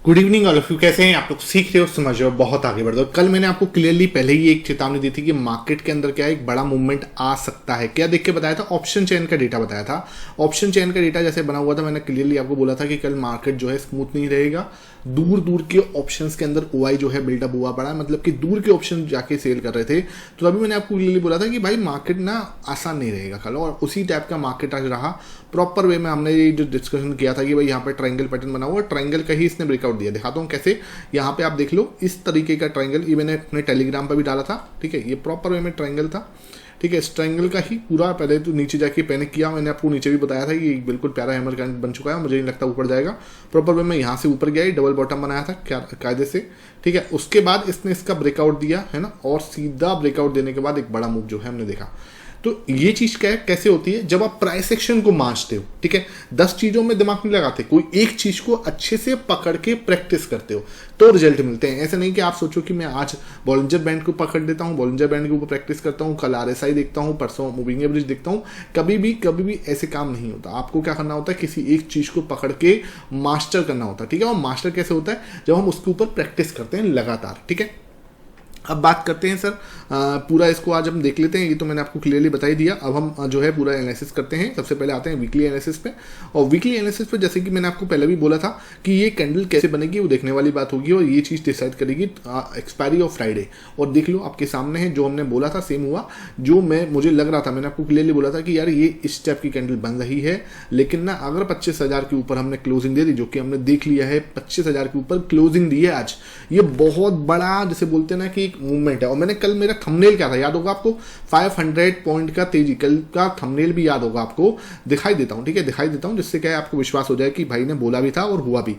Good evening all of you. कैसे हैं आप लोग? सीख रहे हो, समझ रहे हो, बहुत आगे बढ़ रहे हो। कल मैंने आपको क्लियरली पहले ही एक चेतावनी दी थी कि मार्केट के अंदर क्या है, एक बड़ा मूवमेंट आ सकता है। क्या देख के बताया था? ऑप्शन चेन का डेटा बताया था। ऑप्शन चेन का डेटा जैसे बना हुआ था, मैंने क्लियरली आपको बोला था कि कल मार्केट जो है स्मूथ नहीं रहेगा। दूर दूर के ऑप्शंस के अंदर ओआई जो है बिल्डअप हुआ पड़ा है, मतलब कि दूर के ऑप्शन जाके सेल कर रहे थे। तो अभी मैंने आपको क्लियरली बोला था कि भाई मार्केट ना आसान नहीं रहेगा कल, और उसी टाइप का मार्केट आज रहा। प्रॉपर वे में हमने ये जो डिस्कशन किया था कि भाई यहाँ पे ट्रायंगल पैटर्न बना हुआ है, ट्रायंगल का ही इसने ब्रेकआउट दिया। दिखाता हूँ कैसे। यहाँ पे आप देख लो, इस तरीके का ट्रायंगल ये मैंने अपने टेलीग्राम पर भी डाला था। ठीक है, ये प्रॉपर वे में ट्रायंगल था। ठीक है, इस ट्रायंगल का ही पूरा पहले तो नीचे जाके पैनिक किया। मैंने आपको नीचे भी बताया था कि बिल्कुल प्यारा हैमर कैंडल बन चुका है, मुझे नहीं लगता ऊपर जाएगा। प्रॉपर वे में यहाँ से ऊपर गया, डबल बॉटम बनाया था क्या कायदे से। ठीक है, उसके बाद इसने इसका ब्रेकआउट दिया है ना, और सीधा ब्रेकआउट देने के बाद एक बड़ा मूव जो है हमने देखा। तो ये चीज क्या है, कैसे होती है? जब आप प्राइस एक्शन को मांझते हो, ठीक है, 10 चीजों में दिमाग नहीं लगाते, कोई एक चीज को अच्छे से पकड़ के प्रैक्टिस करते हो तो रिजल्ट मिलते हैं। ऐसा नहीं कि आप सोचो कि मैं आज बॉलिंजर बैंड को पकड़ लेता हूँ, बॉलिंजर बैंड के ऊपर प्रैक्टिस करता हूँ, कल आरएसआई देखता हूँ, परसों मूविंग एवरेज देखता हूँ। कभी भी ऐसे काम नहीं होता। आपको क्या करना होता है, किसी एक चीज को पकड़ के मास्टर करना होता है। ठीक है, और मास्टर कैसे होता है? जब हम उसके ऊपर प्रैक्टिस करते हैं लगातार। ठीक है, अब बात करते हैं सर, पूरा इसको आज हम देख लेते हैं। ये तो मैंने आपको क्लियरली बता ही दिया। अब हम जो है पूरा एनालिसिस करते हैं। सबसे पहले आते हैं वीकली एनालिसिस पे। और वीकली एनालिसिस पे जैसे कि मैंने आपको पहले भी बोला था कि ये कैंडल कैसे बनेगी वो देखने वाली बात होगी, और ये चीज़ डिसाइड करेगी एक्सपायरी ऑफ फ्राइडे। और देख लो आपके सामने है, जो हमने बोला था सेम हुआ। जो मुझे लग रहा था, मैंने आपको क्लियरली बोला था कि यार ये इस टाइप की कैंडल बन रही है, लेकिन ना अगर 25,000 के ऊपर हमने क्लोजिंग दे दी, जो कि हमने देख लिया है, 25,000 के ऊपर क्लोजिंग दी है आज। ये बहुत बड़ा जिसे बोलते हैं ना कि एक मूवमेंट है। और मैंने कल मेरा थंबनेल क्या था याद होगा आपको? 500 पॉइंट का तेजी। कल का थंबनेल भी याद होगा आपको, दिखाई देता हूं। ठीक है, दिखाई देता हूं, जिससे क्या है आपको विश्वास हो जाए कि भाई ने बोला भी था और हुआ भी।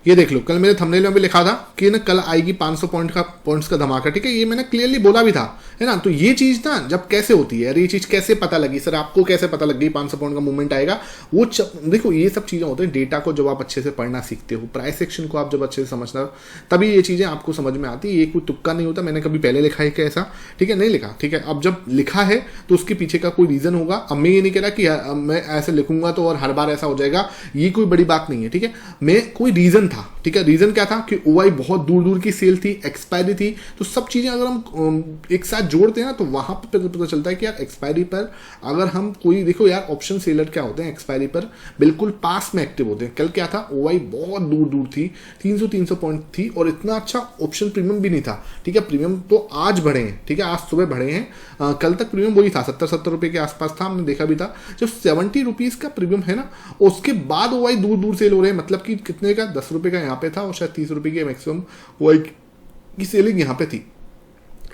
ये देख लो, कल मेरे थंबनेल में भी लिखा था कि ना कल आएगी 500 पॉइंट्स का धमाका। ठीक है, ये मैंने क्लियरली बोला भी था, है ना। तो ये चीज ना जब कैसे होती है, अरे ये चीज कैसे पता लगी सर आपको? कैसे पता लग गई 500 पॉइंट का मूवमेंट आएगा? वो देखो, ये सब चीजें होती हैं। डेटा को जब आप अच्छे से पढ़ना सीखते हो, प्राइस सेक्शन को आप जब अच्छे से समझना, तभी ये चीजें आपको समझ में आती है। ये कोई तुक्का नहीं होता। मैंने कभी पहले लिखा है क्या ऐसा? ठीक है, नहीं लिखा। ठीक है, अब जब लिखा है तो उसके पीछे का कोई रीजन होगा। अब मैं ये नहीं कह रहा कि मैं ऐसे लिखूंगा तो और हर बार ऐसा हो जाएगा, ये कोई बड़ी बात नहीं है। ठीक है, मैं कोई रीजन था। ठीक है, रीजन क्या था कि ओआई बहुत दूर दूर की सेल थी, एक्सपायरी थी। तो सब चीजें अगर हम एक साथ जोड़ते हैं ना, तो वहां पर पता चलता है कि यार एक्सपायरी पर अगर हम कोई, देखो यार ऑप्शन सेलर क्या होते हैं, एक्सपायरी पर बिल्कुल पास में एक्टिव होते हैं। कल क्या था, ओआई बहुत दूर दूर थी, 300 पॉइंट थी, और इतना अच्छा ऑप्शन प्रीमियम भी नहीं था। ठीक है, प्रीमियम तो आज बढ़े हैं। ठीक है, आज सुबह बढ़े हैं। कल तक प्रीमियम वही था, 70 रुपए के आसपास था, हमने देखा भी था। जब 70 रुपीज का प्रीमियम है ना, उसके बाद ओआई दूर दूर सेल हो रहे हैं। मतलब कि कितने का, 10 रुपए का यहाँ पे था, और शायद 30 रुपए की मैक्सिमम ओआई की सेलिंग यहाँ पे थी।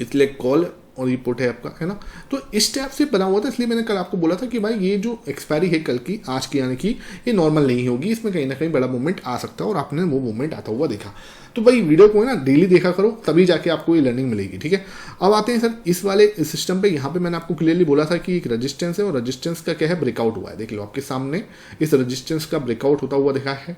इसलिए कॉल और ये पुट है आपका, है ना। तो इस टाइप से बना हुआ था। इसलिए मैंने कल आपको बोला था कि भाई ये जो एक्सपायरी है कल की, आज की, यानी कि ये नॉर्मल नहीं होगी, इसमें कहीं ना कहीं बड़ा मूवमेंट आ सकता है, और आपने वो मूवमेंट आता हुआ देखा। तो भाई वीडियो को है ना डेली देखा करो, तभी जाके आपको ये लर्निंग मिलेगी। ठीक है, अब आते हैं सर इस वाले सिस्टम पे। यहाँ पे मैंने आपको क्लियरली बोला था कि एक रजिस्टेंस है, और रजिस्टेंस का क्या है, ब्रेकआउट हुआ है। देख लो आपके सामने, इस रजिस्टेंस का ब्रेकआउट होता हुआ देखा है।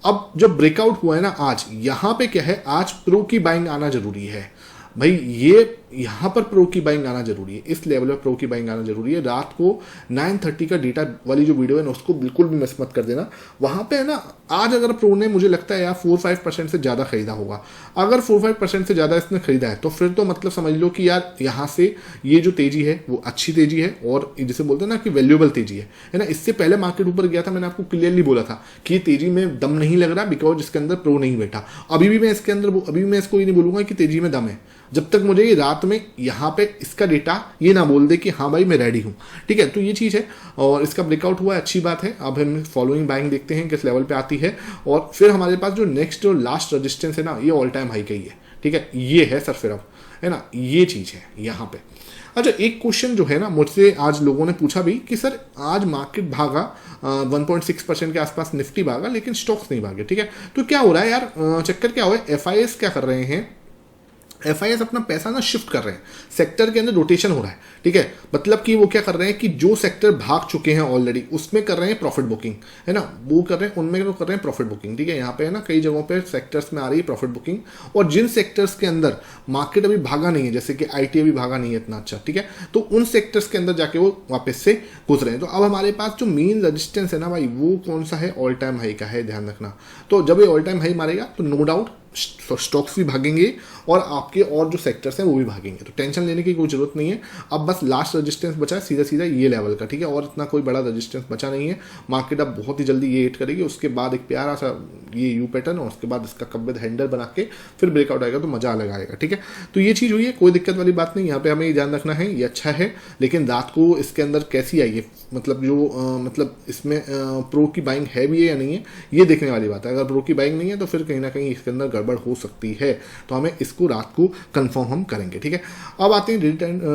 अब जब ब्रेकआउट हुआ है ना आज, यहाँ पे क्या है, आज प्रो की बाइंग आना जरूरी है भाई। ये यहाँ पर प्रो की बाइंग आना जरूरी है, इस लेवल पर प्रो की बाइंग आना जरूरी है। रात को 9:30 का डेटा वाली जो वीडियो है ना, उसको बिल्कुल भी मिस मत कर देना। वहां पे है ना, आज अगर प्रो ने, मुझे लगता है यार 4-5% से ज्यादा खरीदा होगा। अगर 4-5% से ज्यादा इसने खरीदा है, तो फिर तो मतलब समझ लो कि यार यहाँ से ये जो तेजी है वो अच्छी तेजी है, और जिसे बोलते हैं ना कि वैल्यूएबल तेजी है ना। इससे पहले मार्केट ऊपर गया था, मैंने आपको क्लियरली बोला था कि ये तेजी में दम नहीं लग रहा, बिकॉज इसके अंदर प्रो नहीं बैठा। अभी भी मैं इसको ये नहीं बोलूंगा कि तेजी में दम है, जब तक मुझे रात में यहाँ पे इसका डेटा ये ना बोल दे कि हाँ भाई मैं रेडी हूँ। ठीक है, तो ये चीज़ है, और इसका ब्रेकआउट हुआ है, अच्छी बात है। अब हम फॉलोइंग बाइंग देखते हैं किस लेवल पे आती है, और फिर हमारे पास जो नेक्स्ट और लास्ट रजिस्टेंस है ना, ये ऑल टाइम हाई का ही है। ठीक है, ये है सर, फिर अब है ना, ये चीज़ है यहाँ पे। अच्छा, एक क्वेश्चन जो है ना, मुझसे आज लोगों ने पूछा भी कि सर आज मार्केट भागा 1.6% के आसपास, निफ्टी भागा, लेकिन स्टॉक्स नहीं भागे। ठीक है, तो क्या हो रहा है यार, चक्कर क्या हुआ है? FIS क्या कर रहे हैं, FIS अपना पैसा ना शिफ्ट कर रहे हैं, सेक्टर के अंदर रोटेशन हो रहा है, ठीक है। मतलब कि वो क्या कर रहे हैं कि जो सेक्टर भाग चुके हैं ऑलरेडी उसमें कर रहे हैं प्रॉफिट बुकिंग, है ना, वो कर रहे हैं, उनमें वो कर रहे हैं प्रॉफिट बुकिंग, ठीक है। यहाँ पे है ना कई जगहों पे सेक्टर्स में आ रही है प्रॉफिट बुकिंग, और जिन सेक्टर्स के अंदर मार्केट अभी भागा नहीं है, जैसे कि IT अभी भागा नहीं है इतना अच्छा, ठीक है, तो उन सेक्टर्स के अंदर जाके वो वापस से घुस रहे हैं। तो अब हमारे पास जो मेन रजिस्टेंस है ना भाई, वो कौन सा है, ऑल टाइम हाई का है, ध्यान रखना। तो जब ये ऑल टाइम हाई मारेगा तो नो डाउट स्टॉक्स भी भागेंगे और आपके और जो सेक्टर्स हैं वो भी भागेंगे, तो टेंशन लेने की कोई जरूरत नहीं है। अब बस लास्ट रेजिस्टेंस बचा है सीधा सीधा ये लेवल का, ठीक है, और इतना कोई बड़ा रेजिस्टेंस बचा नहीं है। मार्केट अब बहुत ही जल्दी ये हिट करेगी, उसके बाद एक प्यारा सा ये यू पैटर्न और उसके बाद इसका कब्बे हैंडल बना के फिर ब्रेकआउट आएगा तो मजा अलग आएगा, ठीक है। तो ये चीज़ हुई है, कोई दिक्कत वाली बात नहीं, यहाँ पे हमें ये ध्यान रखना है, ये अच्छा है। लेकिन रात को इसके अंदर कैसी आई है, मतलब जो मतलब इसमें प्रो की बाइंग है भी है या नहीं है, ये देखने वाली बात है। अगर प्रो की बाइंग नहीं है तो फिर कहीं ना कहीं इसके अंदर गड़बड़ हो सकती है, तो हमें इसको रात को कंफर्म हम करेंगे, ठीक है। अब आते हैं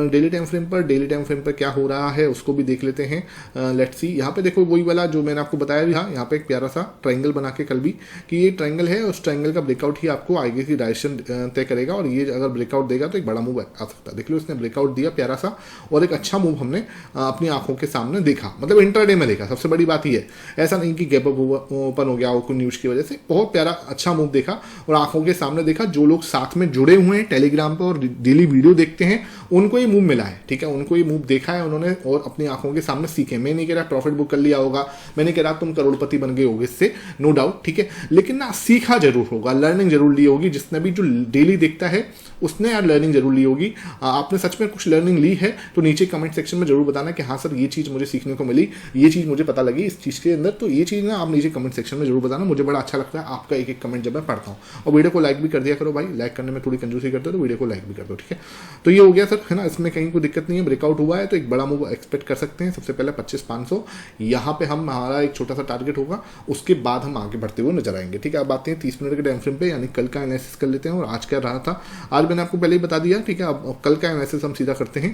डेली टाइम फ्रेम पर। डेली टाइम फ्रेम पर क्या हो रहा है उसको भी देख लेते हैं। लेट्स सी, यहाँ पे देखो वही वाला जो मैंने आपको बताया भी, हाँ यहाँ पे एक प्यारा सा ट्रायंगल बना के कल भी कि ये ट्रायंगल है, उस ट्रायंगल का ब्रेकआउट ही आपको आगे की डायरेक्शन तय करेगा, और ये अगर ब्रेकआउट देगा तो एक बड़ा मूव आ सकता है। देख लो इसने ब्रेकआउट दिया प्यारा सा, और एक अच्छा मूव हमने अपनी आंखों के सामने देखा, मतलब इंट्राडे में देखा। सबसे बड़ी बात ये है, ऐसा नहीं कि गैप अप ओपन हो गया हो कोई न्यूज की वजह से, बहुत प्यारा अच्छा मूव देखा और आंखों के सामने देखा। जो लोग साथ में जुड़े हुए हैं टेलीग्राम पर और डेली वीडियो देखते हैं उनको ये मूव मिला है, ठीक है, उनको ये मूव देखा है उन्होंने और अपनी आंखों के सामने सीखे। मैं नहीं कह रहा प्रॉफिट बुक कर लिया होगा, मैं नहीं कह रहा तुम करोड़पति बन गए होगे इससे, नो डाउट, ठीक है, लेकिन ना सीखा जरूर होगा, लर्निंग जरूर ली होगी। जिसने भी जो डेली देखता है उसने यार लर्निंग जरूर ली होगी। आपने सच में कुछ लर्निंग ली है तो नीचे कमेंट सेक्शन में जरूर बताना कि हाँ सर ये चीज़ मुझे सीखने को मिली, ये चीज़ मुझे पता लगी इस चीज़ के अंदर। तो ये चीज़ ना आप नीचे कमेंट सेक्शन में जरूर बताना, मुझे बड़ा अच्छा लगता है आपका एक एक कमेंट जब मैं पढ़ता हूँ। और वीडियो को लाइक भी कर दिया करो भाई, लाइक करने में थोड़ी कंजूसी करते हो तो वीडियो को लाइक भी कर दो, ठीक है। तो ये हो गया सर, है ना, इसमें कहीं कोई दिक्कत नहीं है। ब्रेकआउट हुआ है तो एक बड़ा मूव एक्सपेक्ट कर सकते हैं। सबसे पहले 25,500 यहाँ पे हमारा एक छोटा सा टारगेट होगा, उसके बाद हम आगे बढ़ते हुए नजर आएंगे, ठीक है। अब आते हैं 30 मिनट के टाइम फ्रेम पे, यानी कल का एनालिसिस कर लेते हैं। और आज क्या रहा था, आज मैंने आपको पहले ही बता दिया, ठीक है। अब कल का एनालिसिस हम सीधा करते हैं।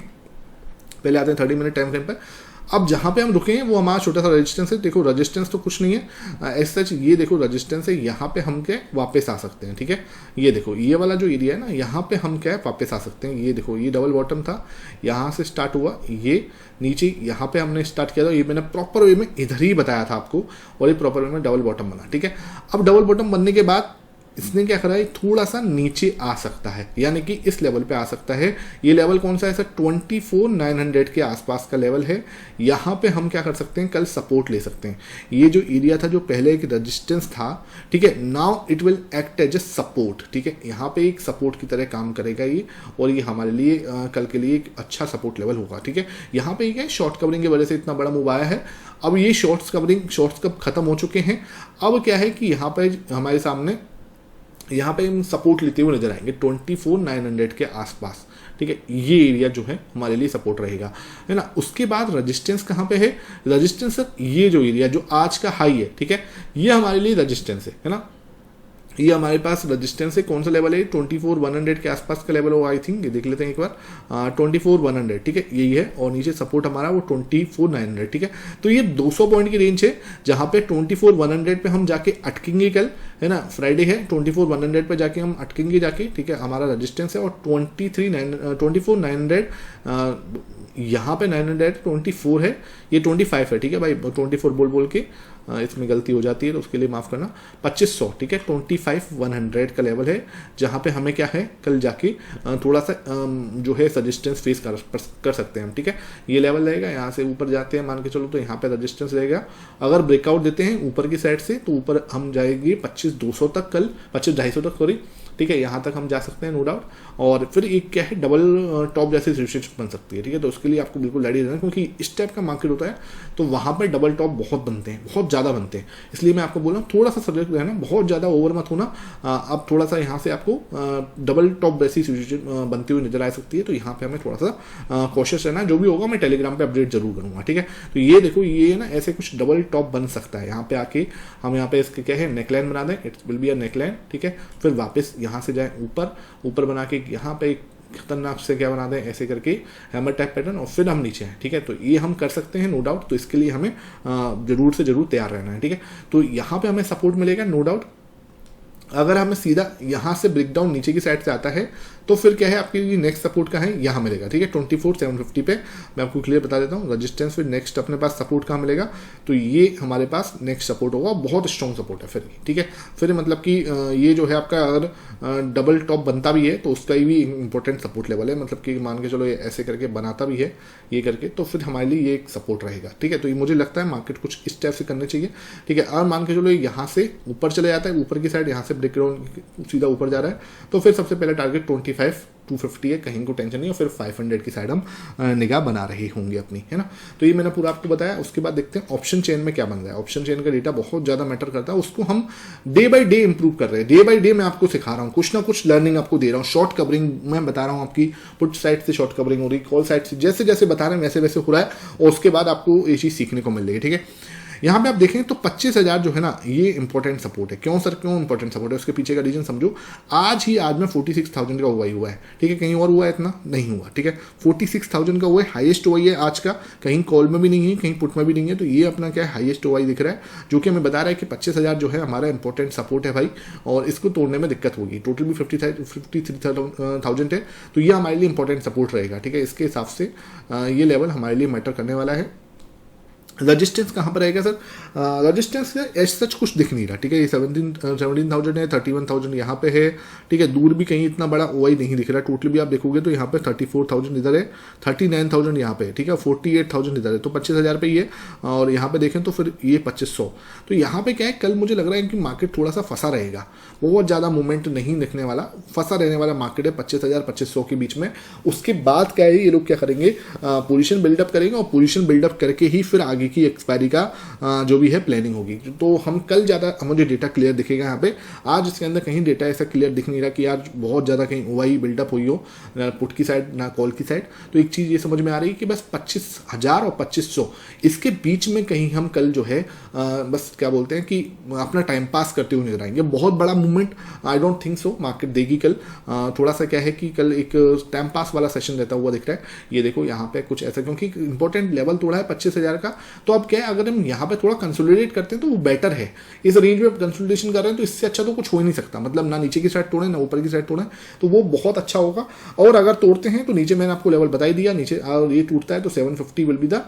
पहले आते हैं 30 मिनट टाइम फ्रेम पर। अब जहाँ पे हम रुके हैं वो हमारा छोटा सा रेजिस्टेंस है। देखो रेजिस्टेंस तो कुछ नहीं है एज सच, ये देखो रेजिस्टेंस है, यहाँ पे हम क्या वापस आ सकते हैं, ठीक है। ये देखो ये वाला जो एरिया है ना, यहाँ पे हम क्या है वापस आ सकते हैं। ये देखो ये डबल बॉटम था, यहाँ से स्टार्ट हुआ, ये नीचे यहाँ पे हमने स्टार्ट किया था। ये मैंने प्रॉपर वे में इधर ही बताया था आपको, और ये प्रॉपर वे में डबल बॉटम बना, ठीक है। अब डबल बॉटम बनने के बाद इसने क्या करा है, थोड़ा सा नीचे आ सकता है, यानी कि इस लेवल पे आ सकता है। ये लेवल कौन सा है सर, 24,900 के आसपास का लेवल है। यहाँ पे हम क्या कर सकते हैं, कल सपोर्ट ले सकते हैं। ये जो एरिया था जो पहले एक रेजिस्टेंस था, ठीक है, now it will act as a support, ठीक है। यहाँ पे एक सपोर्ट की तरह काम करेगा ये, और ये हमारे लिए कल के लिए एक अच्छा सपोर्ट लेवल होगा, ठीक है। यहाँ पे क्या शॉर्ट कवरिंग की वजह से इतना बड़ा मूव आया है। अब ये शॉर्ट्स कब खत्म हो चुके हैं। अब क्या है कि यहाँ पे हमारे सामने यहाँ पे हम सपोर्ट लेते हुए नजर आएंगे 24,900 के आसपास, ठीक है। ये एरिया जो है हमारे लिए सपोर्ट रहेगा, है ना। उसके बाद रेजिस्टेंस कहाँ पे है, रेजिस्टेंस सर ये जो एरिया जो आज का हाई है, ठीक है, ये हमारे लिए रेजिस्टेंस है ना। ये हमारे पास रेजिस्टेंस है, कौन सा लेवल है, 24,100 के आसपास का लेवल होगा आई थिंक, ये देख लेते हैं एक बार, 24,100, ठीक है, यही है। और नीचे सपोर्ट हमारा वो 24,900, ठीक है। तो ये 200 पॉइंट की रेंज है, जहाँ पे 24,100 पे हम जाके अटकेंगे कल, है ना, फ्राइडे है, 24,100 पे जाके हम अटकेंगे जाके, ठीक है, हमारा रेजिस्टेंस है। और 24,900 यहाँ पे 924 है, ये 25 है, ठीक है भाई, 24 बोल के इसमें गलती हो जाती है तो उसके लिए माफ़ करना। 2500, ठीक है, 25,100 का लेवल है, जहाँ पे हमें क्या है कल जाके थोड़ा सा जो है रेजिस्टेंस फेस कर सकते हैं हम, ठीक है। ये लेवल रहेगा, यहाँ से ऊपर जाते हैं मान के चलो तो यहाँ पे रेजिस्टेंस रहेगा। अगर ब्रेकआउट देते हैं ऊपर की साइड से तो ऊपर हम जाएंगे 25,200 तक, कल 25,250 तक, सॉरी, ठीक है, यहाँ तक हम जा सकते हैं नो डाउट। और फिर एक क्या है डबल टॉप जैसी सिचुएशन बन सकती है, ठीक है। तो उसके लिए आपको बिल्कुल रेडी रहना, क्योंकि इस टाइप का मार्केट होता है तो वहाँ पर डबल टॉप बहुत बनते हैं, बहुत ज़्यादा बनते हैं। इसलिए मैं आपको बोल रहा हूँ थोड़ा सा सजग रहना, बहुत ज़्यादा ओवर मत होना। अब थोड़ा सा यहाँ से आपको डबल टॉप जैसी सिचुएशन बनती हुई नजर आ सकती है, तो यहाँ पे हमें थोड़ा सा कॉशियस रहना। जो भी होगा मैं टेलीग्राम पे अपडेट जरूर करूँगा, ठीक है। तो ये देखो ये ना ऐसे कुछ डबल टॉप बन सकता है। यहाँ पे आके हम यहाँ पे इसके क्या है नेकलाइन बना दें, it will be a neckline, ठीक है। फिर वापस यहाँ से जाए ऊपर बना के यहाँ पे एक खतरनाक से क्या बना दें ऐसे करके हैमर टाइप पैटर्न, और फिर हम नीचे हैं, ठीक है। तो ये हम कर सकते हैं नो डाउट। तो इसके लिए हमें जरूर से जरूर तैयार रहना है, ठीक है। तो यहाँ पे हमें सपोर्ट मिलेगा नो डाउट। अगर हमें सीधा यहाँ से ब्रेक डाउन नीचे की साइड से आता है तो फिर क्या है, आपकी नेक्स्ट सपोर्ट का है यहाँ मिलेगा, ठीक है 24,750 पे। मैं आपको क्लियर बता देता हूँ रेजिस्टेंस, फिर नेक्स्ट अपने पास सपोर्ट कहाँ मिलेगा, तो ये हमारे पास नेक्स्ट सपोर्ट होगा, बहुत स्ट्रॉन्ग सपोर्ट है फिर, ठीक है। फिर मतलब कि ये जो है आपका अगर डबल टॉप बनता भी है तो उसका भी इंपॉर्टेंट सपोर्ट लेवल है, मतलब कि मान के चलो ये ऐसे करके बनाता भी है ये करके, तो फिर हमारे लिए ये एक सपोर्ट रहेगा, ठीक है। तो ये मुझे लगता है मार्केट कुछ इस टाइप से करने चाहिए, ठीक है। और मान के चलो यहाँ से ऊपर चले जाता है, ऊपर की साइड यहाँ से ब्रेक डाउन सीधा ऊपर जा रहा है, तो फिर सबसे पहले टारगेट 25,250 है, कहीं को टेंशन नहीं, और फिर 500 की साइड हम निगाह बना रहे होंगे अपनी, है ना। तो ये मैंने पूरा आपको बताया। उसके बाद देखते हैं ऑप्शन चेन में क्या बन रहा है। ऑप्शन चेन का डेटा बहुत ज़्यादा मैटर करता है, उसको हम डे बाय डे इंप्रूव कर रहे हैं, डे बाय डे मैं आपको सिखा रहा हूँ, कुछ ना कुछ लर्निंग आपको दे रहा हूँ। शॉर्ट कवरिंग मैं बता रहा हूँ, आपकी पुट साइड से शॉर्ट कवरिंग हो रही, कॉल साइड से जैसे जैसे बता रहे हैं वैसे वैसे हो रहा है, और उसके बाद आपको ये चीज़ सीखने को मिल रही है, ठीक है। यहाँ पे आप देखें तो 25,000 जो है ना, ये इंपॉर्टेंट सपोर्ट है। क्यों सर, क्यों इंपॉर्टेंट सपोर्ट है, उसके पीछे का रीजन समझो। आज में 46,000 का हुआ है, ठीक है, कहीं और हुआ है इतना नहीं हुआ, ठीक है। 46,000 का हुआ है, हाईएस्ट हुआ है आज का, कहीं कॉल में भी नहीं है, कहीं पुट में भी नहीं है, तो ये अपना क्या है, हाईएस्ट हुआ दिख रहा है, जो कि हमें बता रहा है कि 25,000 जो है हमारा इंपॉर्टेंट सपोर्ट है भाई, और इसको तोड़ने में दिक्कत होगी। टोटल भी 53,000 है, तो ये हमारे लिए इंपॉर्टेंट सपोर्ट रहेगा, ठीक है। इसके हिसाब से ये लेवल हमारे लिए मैटर करने वाला है। रजिस्टेंस कहाँ पर आएगा सर, रजिस्टेंस एज सच कुछ दिख नहीं रहा, ठीक है। ये 17,000 है, 31,000 यहाँ पे है, ठीक है। दूर भी कहीं इतना बड़ा ओआई नहीं दिख रहा। टोटल भी आप देखोगे तो यहाँ पे 34,000 इधर है, 39,000 यहाँ पे, ठीक है, 48,000 इधर है, तो 25,000 पे ये, और यहाँ पे देखें तो फिर ये 2,500। तो यहाँ पे क्या है, कल मुझे लग रहा है कि मार्केट थोड़ा सा फंसा रहेगा, बहुत ज़्यादा मूवमेंट नहीं दिखने वाला, फंसा रहने वाला मार्केट है 25,000 2,500 के बीच में। उसके बाद क्या है, ये लोग क्या करेंगे, पोजीशन बिल्डअप करेंगे, और पोजीशन बिल्डअप करके ही फिर आगे की एक्सपायरी का जो भी है प्लानिंग होगी। तो हम कल ज़्यादा मुझे डेटा क्लियर दिखेगा यहाँ पे। आज इसके अंदर कहीं डेटा ऐसा क्लियर दिख नहीं रहा कि यार बहुत ज़्यादा कहीं ओआई बिल्डअप हुई हो, ना पुट की साइड ना कॉल की साइड। तो एक चीज़ ये समझ में आ रही है कि बस 25,000 और 2,500 इसके बीच में कहीं हम कल जो है बस क्या बोलते हैं कि अपना टाइम पास करते हुए नजर आएंगे। बहुत बड़ा movement I don't think so market देगी कल। थोड़ा सा क्या है कि कल एक टाइम पास वाला सेशन रहता हुआ दिख रहा है। ये देखो यहाँ पे कुछ ऐसा, क्योंकि इंपॉर्टेंट लेवल तोड़ा है 25,000 का। तो अब क्या है, अगर हम यहाँ पे थोड़ा कंसोलिडेट करते हैं तो वो बेटर है। इस रेंज में कंसोलिडेशन कर रहे हैं तो इससे अच्छा तो कुछ हो ही नहीं सकता, मतलब ना नीचे की साइड तोड़े ना ऊपर की साइड तोड़े, तो वो बहुत अच्छा होगा। और अगर तोड़ते हैं तो नीचे मैंने आपको लेवल बता ही दिया, नीचे और ये टूटता है तो 750 will be the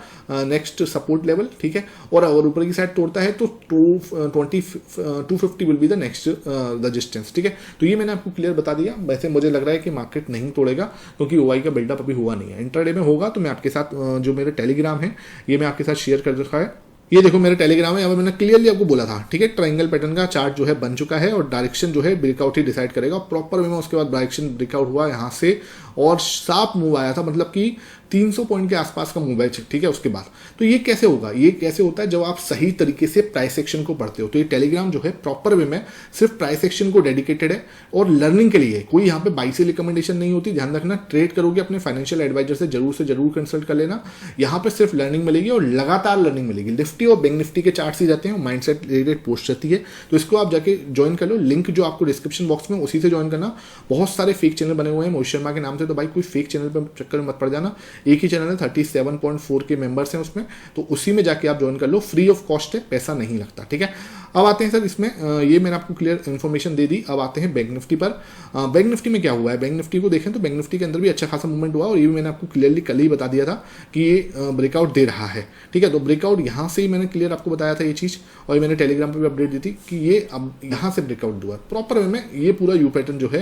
next support level, ठीक है। और अगर ऊपर की साइड तोड़ता है तो 250 will be the next resistance, ठीक है। तो ये मैंने आपको क्लियर बता दिया। वैसे मुझे लग रहा है कि मार्केट नहीं तोड़ेगा क्योंकि ओआई का बिल्डअप अभी हुआ नहीं है। इंट्राडे में होगा तो मैं आपके साथ जो मेरे टेलीग्राम है ये मैं आपके साथ शेयर कर रखा है। ये देखो मेरे टेलीग्राम है, यहाँ मैंने क्लियरली आपको बोला था, ठीक है। ट्रायंगल पैटर्न का चार्ट जो है बन चुका है और डायरेक्शन जो है ब्रेकआउट ही डिसाइड करेगा। प्रॉपर वे में उसके बाद डायरेक्शन ब्रेकआउट हुआ यहाँ से और साफ मूव आया था, मतलब कि 300 पॉइंट के आसपास का मूव है, ठीक है। उसके बाद तो ये कैसे होगा, ये कैसे होता है जब आप सही तरीके से प्राइस एक्शन को पढ़ते हो। तो ये टेलीग्राम जो है प्रॉपर वे में सिर्फ प्राइस एक्शन को डेडिकेटेड है और लर्निंग के लिए। कोई यहाँ पे बाई से रिकमेंडेशन नहीं होती, ध्यान रखना। ट्रेड करोगे अपने फाइनेंशियल एडवाइजर से जरूर कंसल्ट कर लेना। यहाँ पे सिर्फ लर्निंग मिलेगी और लगातार लर्निंग मिलेगी। निफ्टी और बैंक निफ्टी के चार्ट्स ही जाते हैं, माइंडसेट रिलेटेड पोस्ट रहती है, तो इसको आप जाके ज्वाइन कर लो। लिंक जो आपको डिस्क्रिप्शन बॉक्स में उसी से ज्वाइन करना। बहुत सारे फेक चैनल बने हुए हैं मोहित शर्मा के नाम से, तो भाई कोई फेक चैनल पर चक्कर में मत पड़ जाना। एक ही चैनल है, 37.4 के मेंबर्स हैं उसमें, तो उसी में जाके आप ज्वाइन कर लो। फ्री ऑफ कॉस्ट है, पैसा नहीं लगता, ठीक है। अब आते हैं सर इसमें, ये मैंने आपको क्लियर इन्फॉर्मेशन दे दी। अब आते हैं बैंक निफ्टी पर। बैंक निफ्टी में क्या हुआ है, बैंक निफ्टी को देखें तो बैंक निफ्टी के अंदर भी अच्छा खासा मूवमेंट हुआ और ये भी मैंने आपको क्लियरली कल ही बता दिया था कि ये ब्रेकआउट दे रहा है, ठीक है। तो ब्रेकआउट यहाँ से ही मैंने क्लियर आपको बताया था ये चीज़, और ये मैंने टेलीग्राम पर भी अपडेट दी थी कि ये अब यहाँ से ब्रेकआउट हुआ प्रॉपर वे में। ये पूरा यू पैटर्न जो है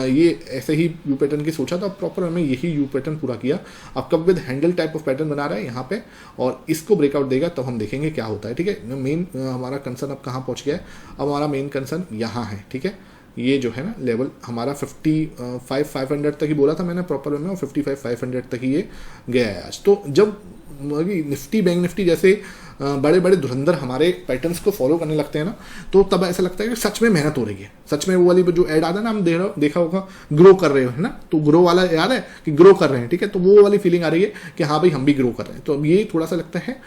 ये ऐसे ही यू पैटर्न की सोचा था, प्रॉपर वे में यही यू पैटर्न पूरा किया। अब कब with handle type of pattern बना रहा है यहाँ पे, और इसको ब्रेकआउट देगा तो हम देखेंगे क्या होता है, ठीक है। मेन हमारा कंसर्न अब कहाँ पहुँच गया है, अब हमारा मेन कंसर्न यहाँ है, ठीक है। ये जो है ना लेवल हमारा 55,500 तक ही बोला था मैंने प्रॉपर में, और 55,500 तक ही ये गया है आज। तो जब निफ्टी बैंक निफ्टी जैसे बड़े बड़े धुरंधर हमारे पैटर्न्स को फॉलो करने लगते हैं ना, तो तब ऐसा लगता है कि सच में मेहनत हो रही है। सच में वो वाली जो ऐड आता है ना, हम देखा होगा ग्रो कर रहे हो, है ना, तो ग्रो वाला याद है कि ग्रो कर रहे हैं, ठीक है। तो वो वाली फीलिंग आ रही है कि हाँ भाई हम भी ग्रो कर रहे हैं। तो अब ये थोड़ा सा लगता है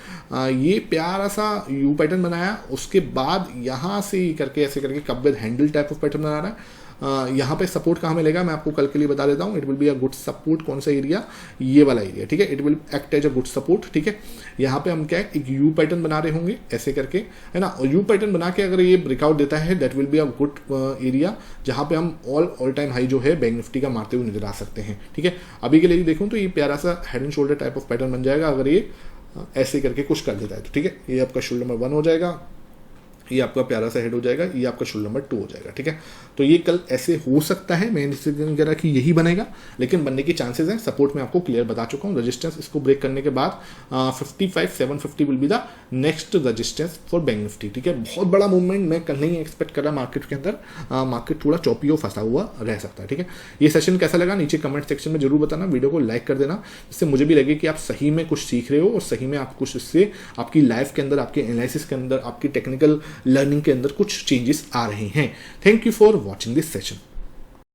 ये प्यारा सा यू पैटर्न बनाया, उसके बाद यहाँ से करके ऐसे करके कब with handle type of pattern बना रहा है। यहाँ पे सपोर्ट कहाँ मिलेगा मैं आपको कल के लिए बता देता हूँ। It will be a good support, कौन सा एरिया, ये वाला एरिया, ठीक है। It will act as a good support, ठीक है। यहाँ पे हम क्या है एक यू पैटर्न बना रहे होंगे ऐसे करके, है ना। और यू पैटर्न बना के अगर ये ब्रेकआउट देता है that will be a good area, जहाँ पे हम ऑल टाइम हाई जो है बैंक निफ्टी का मारते हुए नजर आ सकते हैं, ठीक है। अभी के लिए देखूँ तो ये प्यारा सा head and shoulder type of pattern बन जाएगा अगर ये ऐसे करके कुछ कर देता है तो, ठीक है। ये आपका शोल्डर नंबर 1 हो जाएगा, ये आपका प्यारा सा हेड हो जाएगा, ये आपका शोल्डर नंबर 2 हो जाएगा, ठीक है। तो ये कल ऐसे हो सकता है, मैं नहीं कह रहा कि यही बनेगा, लेकिन बनने के चांसेस हैं। सपोर्ट में आपको क्लियर बता चुका हूँ। रेजिस्टेंस इसको ब्रेक करने के बाद 55,750 will be the next resistance for bank Nifty, ठीक है। बहुत बड़ा मूवमेंट मैं कल नहीं एक्सपेक्ट कर रहा मार्केट के अंदर, मार्केट थोड़ा चौपियो फंसा हुआ रह सकता है, ठीक है। ये सेशन कैसा लगा नीचे कमेंट सेक्शन में जरूर बताना, वीडियो को लाइक कर देना, जिससे मुझे भी लगे कि आप सही में कुछ सीख रहे हो और सही में आप कुछ इससे आपकी लाइफ के अंदर, आपके एनालिसिस के अंदर, आपकी टेक्निकल लर्निंग के अंदर कुछ चेंजेस आ रहे हैं। Thank you for watching this session.